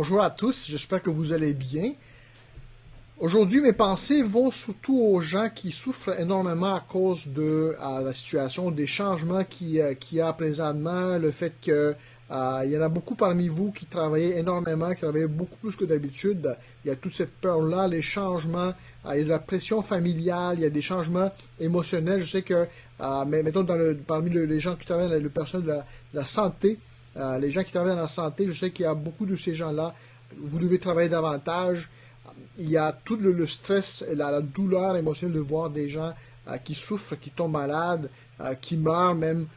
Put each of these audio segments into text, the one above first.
Bonjour à tous, j'espère que vous allez bien. Aujourd'hui, mes pensées vont surtout aux gens qui souffrent énormément à cause de la situation, des changements qu'il y a présentement, le fait que il y en a beaucoup parmi vous qui travaillent énormément, qui travaillent beaucoup plus que d'habitude. Il y a toute cette peur-là, les changements, il y a de la pression familiale, il y a des changements émotionnels. Je sais que, mais mettons, parmi les gens qui travaillent, le personnel de la santé, les gens qui travaillent dans la santé, je sais qu'il y a beaucoup de ces gens-là. Vous devez travailler davantage. Il y a tout le stress et la douleur émotionnelle de voir des gens qui souffrent, qui tombent malades, qui meurent même,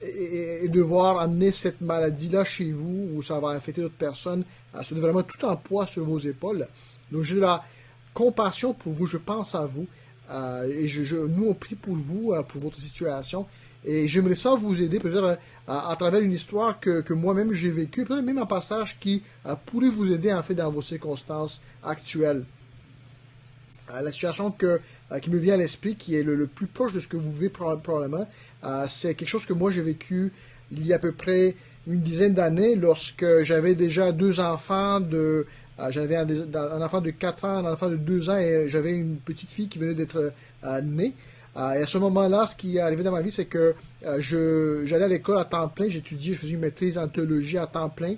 et devoir amener cette maladie-là chez vous, où ça va affecter d'autres personnes. C'est vraiment tout en poids sur vos épaules. Donc j'ai de la compassion pour vous, je pense à vous, et nous on prie pour vous, pour votre situation. Et j'aimerais ça vous aider, peut-être à travers une histoire que moi-même j'ai vécue, peut-être même un passage qui pourrait vous aider en fait dans vos circonstances actuelles. La situation qui me vient à l'esprit, qui est le plus proche de ce que vous vivez probablement, c'est quelque chose que moi j'ai vécu il y a à peu près une dizaine d'années, lorsque j'avais déjà deux enfants, j'avais un enfant de 4 ans, un enfant de 2 ans, et j'avais une petite fille qui venait d'être née. Et à ce moment-là, ce qui est arrivé dans ma vie, c'est que j'allais à l'école à temps plein, j'étudiais, je faisais une maîtrise en théologie à temps plein,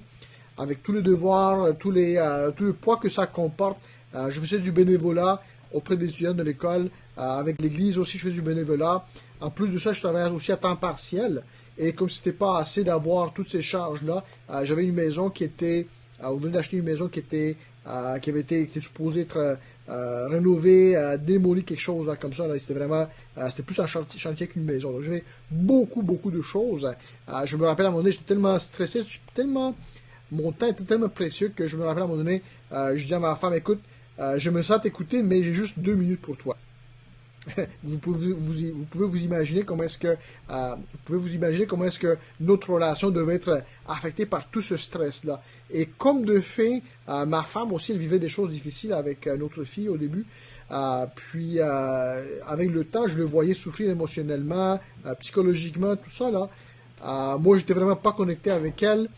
avec tous les devoirs, tout le poids que ça comporte. Je faisais du bénévolat auprès des étudiants de l'école, avec l'église aussi, je faisais du bénévolat. En plus de ça, je travaillais aussi à temps partiel, et comme c'était pas assez d'avoir toutes ces charges-là, j'avais une maison qui était, on venait d'acheter une maison qui avait été supposée être rénovée, démolie, quelque chose là, comme ça. Là, c'était plus un chantier qu'une maison. Donc j'avais beaucoup de choses. Je me rappelle à un moment donné, j'étais tellement stressé, mon temps était tellement précieux que je me rappelle à un moment donné, je dis à ma femme, écoute, je me sens t'écouter, mais j'ai juste 2 minutes pour toi. Vous pouvez vous imaginer comment est-ce que notre relation devait être affectée par tout ce stress-là. Et comme de fait, ma femme aussi, elle vivait des choses difficiles avec notre fille au début. Puis avec le temps, je le voyais souffrir émotionnellement, psychologiquement, tout ça là. Moi, j'étais vraiment pas connecté avec elle.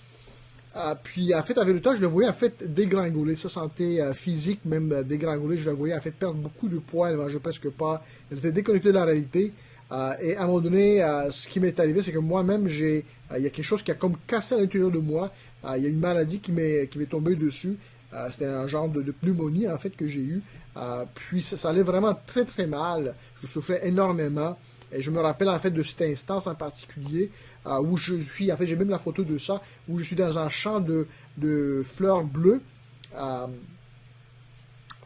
Puis en fait, avec le temps, je le voyais en fait dégringoler, sa santé physique même dégringoler, je la voyais en fait perdre beaucoup de poids, elle mangeait presque pas, elle était déconnectée de la réalité. Et à un moment donné, ce qui m'est arrivé, c'est que moi-même, il y a quelque chose qui a comme cassé à l'intérieur de moi. Il y a une maladie qui m'est tombée dessus. C'était un genre de pneumonie en fait que j'ai eu. Puis ça allait vraiment très très mal. Je souffrais énormément. Et je me rappelle en fait de cette instance en particulier où je suis, en fait j'ai même la photo de ça, où je suis dans un champ de fleurs bleues.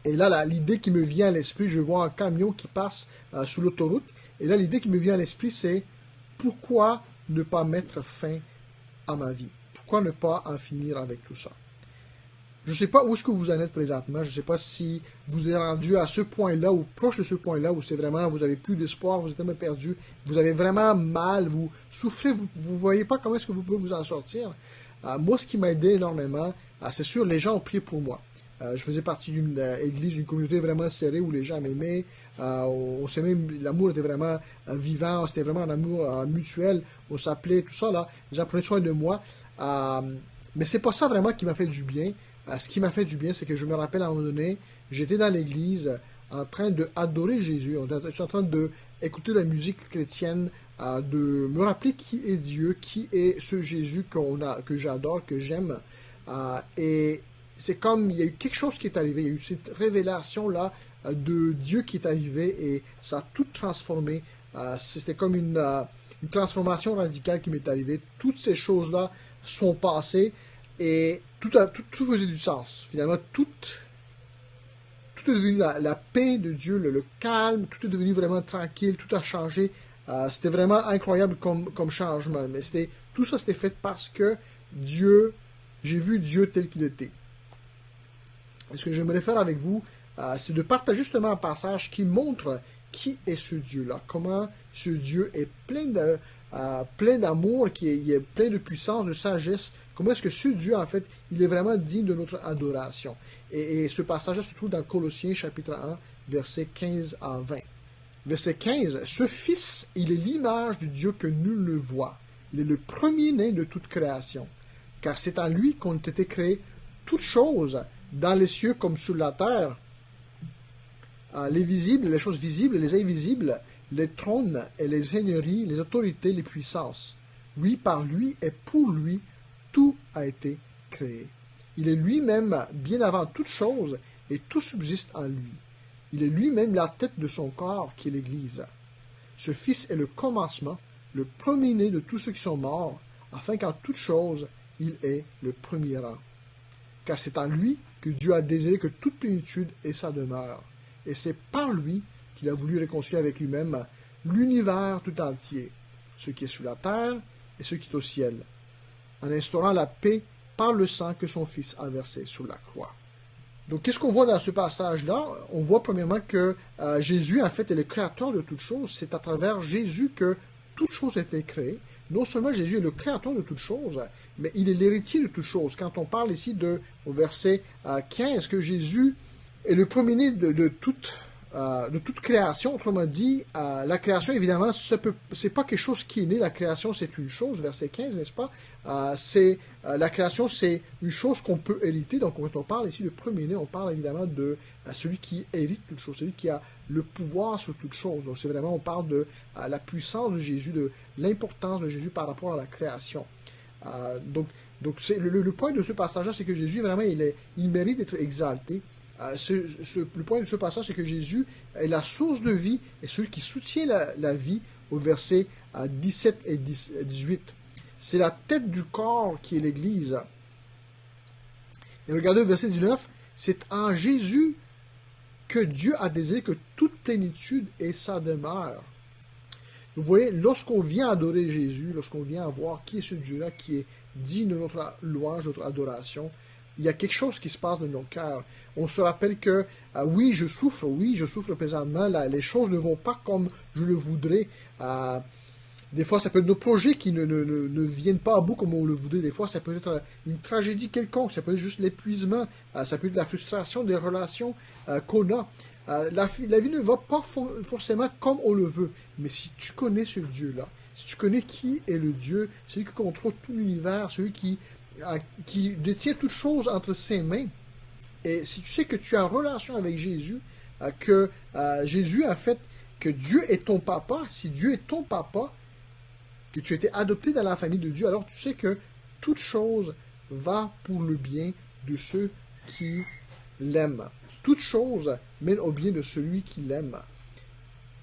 Et là, l'idée qui me vient à l'esprit, je vois un camion qui passe sur l'autoroute. Et là, l'idée qui me vient à l'esprit, c'est pourquoi ne pas mettre fin à ma vie? Pourquoi ne pas en finir avec tout ça? Je ne sais pas où est-ce que vous en êtes présentement. Je ne sais pas si vous êtes rendu à ce point-là ou proche de ce point-là où c'est vraiment, vous avez plus d'espoir, vous êtes tellement perdu, vous avez vraiment mal, vous souffrez, vous ne voyez pas comment est-ce que vous pouvez vous en sortir. Moi, ce qui m'a aidé énormément, c'est sûr, les gens ont prié pour moi. Je faisais partie d'une église, d'une communauté vraiment serrée où les gens m'aimaient. On s'aimait, l'amour était vraiment vivant, c'était vraiment un amour mutuel. On s'appelait, tout ça, là. Les gens prenaient soin de moi. Mais c'est pas ça vraiment qui m'a fait du bien. Ce qui m'a fait du bien, c'est que je me rappelle à un moment donné, j'étais dans l'église en train d'adorer Jésus, j'étais en train d'écouter la musique chrétienne, de me rappeler qui est Dieu, qui est ce Jésus que j'adore, que j'aime. Et c'est comme, il y a eu quelque chose qui est arrivé, il y a eu cette révélation-là de Dieu qui est arrivée et ça a tout transformé. C'était comme une transformation radicale qui m'est arrivée. Toutes ces choses-là sont passées et tout faisait du sens. Finalement, tout est devenu la paix de Dieu, le calme, tout est devenu vraiment tranquille, tout a changé. C'était vraiment incroyable comme changement. Mais tout ça, c'était fait parce que j'ai vu Dieu tel qu'il était. Et ce que j'aimerais faire avec vous, c'est de partager justement un passage qui montre qui est ce Dieu-là, comment ce Dieu est plein d'amour, qui est plein de puissance, de sagesse. Comment est-ce que ce Dieu, en fait, il est vraiment digne de notre adoration. Et ce passage-là se trouve dans Colossiens chapitre 1, versets 15 à 20. Verset 15, « Ce Fils, il est l'image du Dieu que nul ne voit. Il est le premier-né de toute création. Car c'est en lui qu'ont été créées toutes choses, dans les cieux comme sur la terre, les visibles, les choses visibles et les invisibles, les trônes et les seigneuries, les autorités, les puissances. Oui, par lui et pour lui, tout a été créé. Il est lui-même bien avant toute chose et tout subsiste en lui. Il est lui-même la tête de son corps qui est l'Église. Ce Fils est le commencement, le premier-né de tous ceux qui sont morts, afin qu'en toute chose, il ait le premier rang. Car c'est en lui que Dieu a désiré que toute plénitude ait sa demeure. Et c'est par lui qu'il a voulu réconcilier avec lui-même l'univers tout entier, ce qui est sous la terre et ce qui est au ciel, en instaurant la paix par le sang que son Fils a versé sur la croix. Donc, qu'est-ce qu'on voit dans ce passage-là? On voit premièrement que Jésus, en fait, est le créateur de toutes choses. C'est à travers Jésus que toutes choses ont été créées. Non seulement Jésus est le créateur de toutes choses, mais il est l'héritier de toutes choses. Quand on parle ici au verset 15, que Jésus est le premier-né de toute création, autrement dit, la création, évidemment, c'est pas quelque chose qui est né, la création, c'est une chose, verset 15, n'est-ce pas? La création, c'est une chose qu'on peut hériter, donc quand on parle ici de premier-né, on parle évidemment de celui qui hérite toute chose, celui qui a le pouvoir sur toute chose. Donc c'est vraiment, on parle de la puissance de Jésus, de l'importance de Jésus par rapport à la création. Donc c'est, le point de ce passage-là, c'est que Jésus, vraiment, il mérite d'être exalté. Le point de ce passage, c'est que Jésus est la source de vie et celui qui soutient la vie au verset 17 et 18. C'est la tête du corps qui est l'Église. Et regardez au verset 19, c'est en Jésus que Dieu a désiré que toute plénitude ait sa demeure. Vous voyez, lorsqu'on vient adorer Jésus, lorsqu'on vient voir qui est ce Dieu-là qui est digne de notre louange, de notre adoration, il y a quelque chose qui se passe dans nos cœurs. On se rappelle que, oui, je souffre présentement, les choses ne vont pas comme je le voudrais. Des fois, ça peut être nos projets qui ne viennent pas à bout comme on le voudrait. Des fois, ça peut être une tragédie quelconque, ça peut être juste l'épuisement, ça peut être la frustration des relations qu'on a. La vie ne va pas forcément comme on le veut. Mais si tu connais ce Dieu-là, si tu connais qui est le Dieu, celui qui contrôle tout l'univers, celui qui détient toutes choses entre ses mains, et si tu sais que tu es en relation avec Jésus, que Jésus, en fait, que Dieu est ton papa, si Dieu est ton papa, que tu as été adopté dans la famille de Dieu, alors tu sais que toute chose va pour le bien de ceux qui l'aiment. Toute chose mène au bien de celui qui l'aime.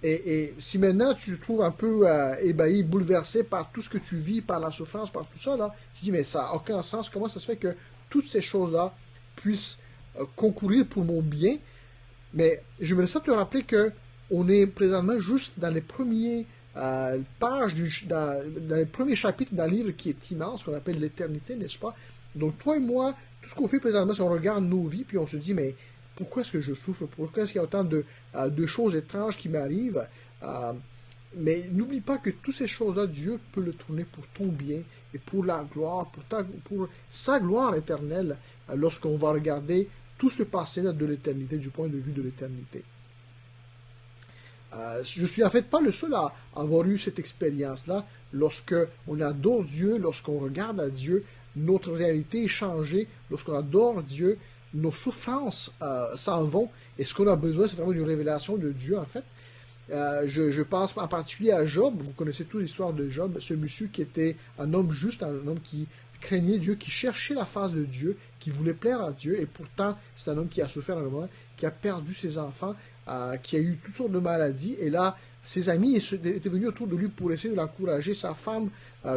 Et si maintenant tu te trouves un peu ébahi, bouleversé par tout ce que tu vis, par la souffrance, par tout ça, là, tu dis, mais ça n'a aucun sens. Comment ça se fait que toutes ces choses-là puissent concourir pour mon bien? Mais je me laisse te rappeler qu'on est présentement juste dans les premiers pages, dans les premiers chapitres d'un livre qui est immense, qu'on appelle l'éternité, n'est-ce pas? Donc toi et moi, tout ce qu'on fait présentement, c'est qu'on regarde nos vies, puis on se dit, mais pourquoi est-ce que je souffre? Pourquoi est-ce qu'il y a autant de choses étranges qui m'arrivent? Mais n'oublie pas que toutes ces choses-là, Dieu peut le tourner pour ton bien et pour la gloire, pour sa gloire éternelle, lorsqu'on va regarder tout ce passé-là de l'éternité, du point de vue de l'éternité. Je suis en fait pas le seul à avoir eu cette expérience-là. Lorsqu'on adore Dieu, lorsqu'on regarde à Dieu, notre réalité est changée. Lorsqu'on adore Dieu, nos souffrances s'en vont. Et ce qu'on a besoin, c'est vraiment une révélation de Dieu, en fait. Je pense en particulier à Job. Vous connaissez toute l'histoire de Job, ce monsieur qui était un homme juste, un homme qui craignait Dieu, qui cherchait la face de Dieu, qui voulait plaire à Dieu, et pourtant, c'est un homme qui a souffert un moment, qui a perdu ses enfants, qui a eu toutes sortes de maladies, et là, ses amis étaient venus autour de lui pour essayer de l'encourager, sa femme,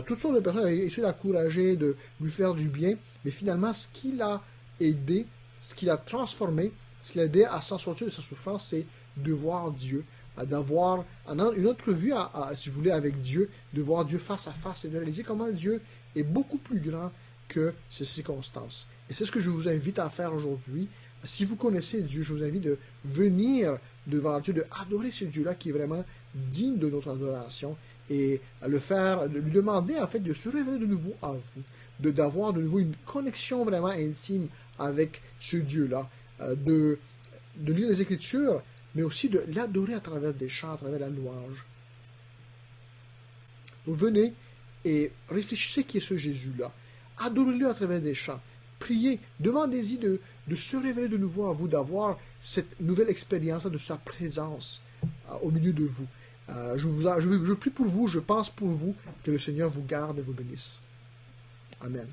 toutes sortes de personnes avaient essayé de l'encourager, de lui faire du bien, mais finalement, ce qui l'a aidé, ce qui l'a transformé, ce qui l'a aidé à s'en sortir de sa souffrance, c'est de voir Dieu, d'avoir une entrevue, si vous voulez, avec Dieu, de voir Dieu face à face et de réaliser comment Dieu est beaucoup plus grand que ces circonstances. Et c'est ce que je vous invite à faire aujourd'hui. Si vous connaissez Dieu, je vous invite de venir devant Dieu, de adorer ce Dieu-là qui est vraiment digne de notre adoration et à le faire, de lui demander en fait de se révéler de nouveau à vous, d'avoir de nouveau une connexion vraiment intime avec ce Dieu-là, de lire les Écritures, mais aussi de l'adorer à travers des chants, à travers la louange. Donc venez et réfléchissez qui est ce Jésus-là. Adorez-le à travers des chants. priez, demandez-y de se révéler de nouveau à vous, d'avoir cette nouvelle expérience de sa présence au milieu de vous. Je prie pour vous, je pense pour vous, que le Seigneur vous garde et vous bénisse. Amen.